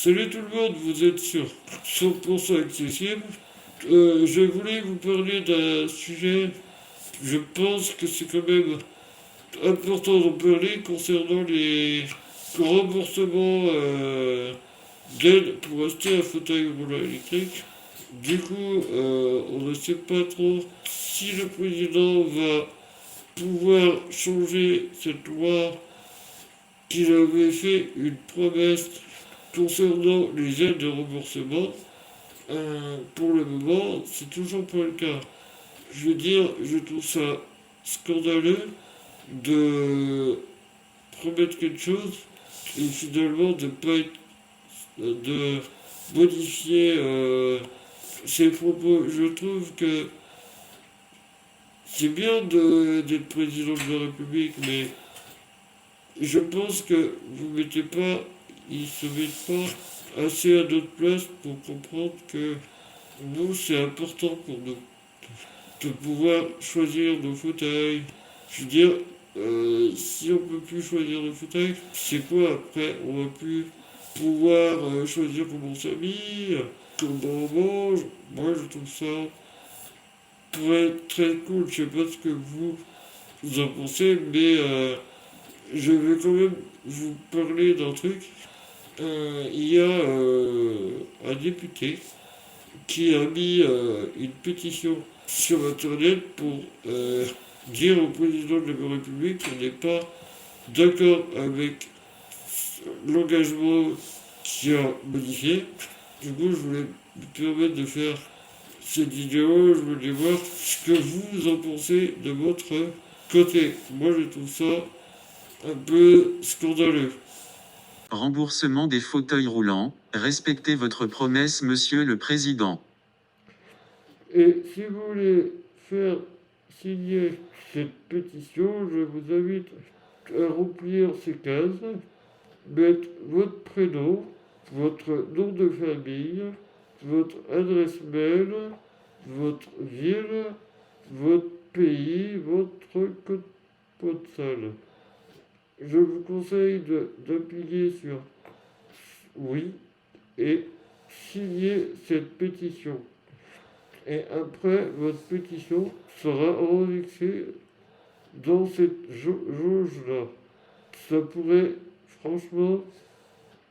Salut tout le monde, vous êtes sur 100% accessible. Je voulais vous parler d'un sujet, je pense que c'est quand même important d'en parler concernant les remboursements d'aide pour acheter un fauteuil roulant électrique. Du coup, on ne sait pas trop si le président va pouvoir changer cette loi qu'il avait fait une promesse concernant les aides de remboursement. Pour le moment, c'est toujours pas le cas. Je veux dire, je trouve ça scandaleux de promettre quelque chose et finalement de pas être, de modifier ses propos. Je trouve que c'est bien d'être président de la République, mais je pense que vous mettez pas, ils se mettent pas assez à notre place pour comprendre que nous, c'est important pour nous de pouvoir choisir nos fauteuils. Je veux dire, si on peut plus choisir nos fauteuils, c'est quoi après? On va plus pouvoir choisir comment on s'habille, comment on mange. Moi, je trouve ça pourrait être très cool. Je sais pas ce que vous en pensez, mais je vais quand même vous parler d'un truc. Il y a un député qui a mis une pétition sur Internet pour dire au président de la République qu'on n'est pas d'accord avec l'engagement qui a modifié. Du coup, je voulais me permettre de faire cette vidéo. Je voulais voir ce que vous en pensez de votre côté. Moi, je trouve ça un peu scandaleux. Remboursement des fauteuils roulants, respectez votre promesse, Monsieur le Président. Et si vous voulez faire signer cette pétition, je vous invite à remplir ces cases, mettre votre prénom, votre nom de famille, votre adresse mail, votre ville, votre pays, votre code postal. Je vous conseille d'appuyer sur oui et signer cette pétition. Et après, votre pétition sera enregistrée dans cette jauge-là. Ça pourrait franchement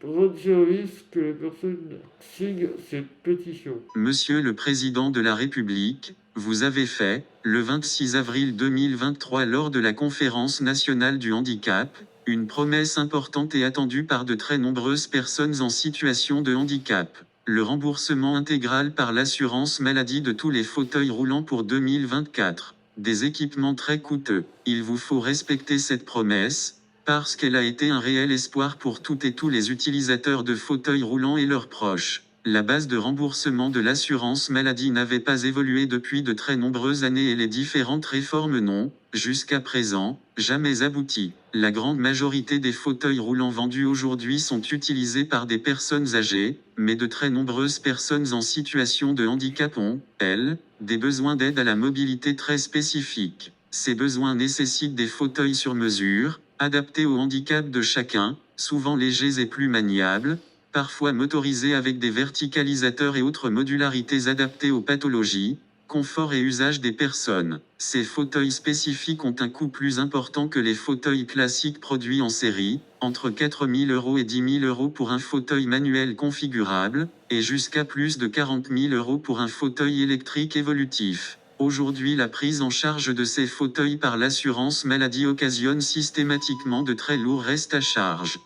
rendre service que les personnes signent cette pétition. Monsieur le Président de la République, vous avez fait, le 26 avril 2023 lors de la Conférence nationale du handicap, une promesse importante et attendue par de très nombreuses personnes en situation de handicap. Le remboursement intégral par l'assurance maladie de tous les fauteuils roulants pour 2024. Des équipements très coûteux. Il vous faut respecter cette promesse, parce qu'elle a été un réel espoir pour toutes et tous les utilisateurs de fauteuils roulants et leurs proches. La base de remboursement de l'assurance maladie n'avait pas évolué depuis de très nombreuses années et les différentes réformes n'ont, jusqu'à présent, jamais abouti. La grande majorité des fauteuils roulants vendus aujourd'hui sont utilisés par des personnes âgées, mais de très nombreuses personnes en situation de handicap ont, elles, des besoins d'aide à la mobilité très spécifiques. Ces besoins nécessitent des fauteuils sur mesure, adaptés au handicap de chacun, souvent légers et plus maniables, parfois motorisés avec des verticalisateurs et autres modularités adaptées aux pathologies, confort et usage des personnes. Ces fauteuils spécifiques ont un coût plus important que les fauteuils classiques produits en série, entre 4 000 € et 10 000 € pour un fauteuil manuel configurable, et jusqu'à plus de 40 000 € pour un fauteuil électrique évolutif. Aujourd'hui, la prise en charge de ces fauteuils par l'assurance maladie occasionne systématiquement de très lourds restes à charge.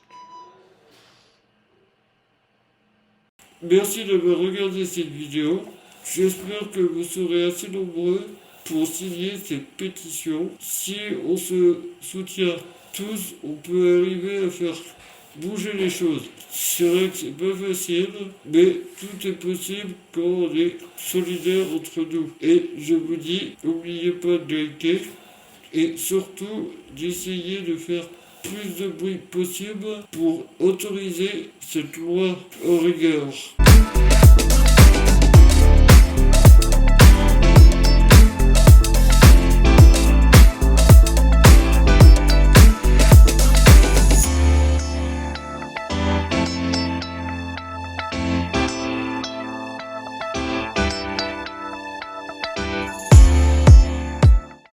Merci d'avoir regardé cette vidéo. J'espère que vous serez assez nombreux pour signer cette pétition. Si on se soutient tous, on peut arriver à faire bouger les choses. C'est vrai que c'est pas facile, mais tout est possible quand on est solidaire entre nous. Et je vous dis, n'oubliez pas de liker et surtout d'essayer de faire plus de bruit possible pour autoriser cette loi en rigueur.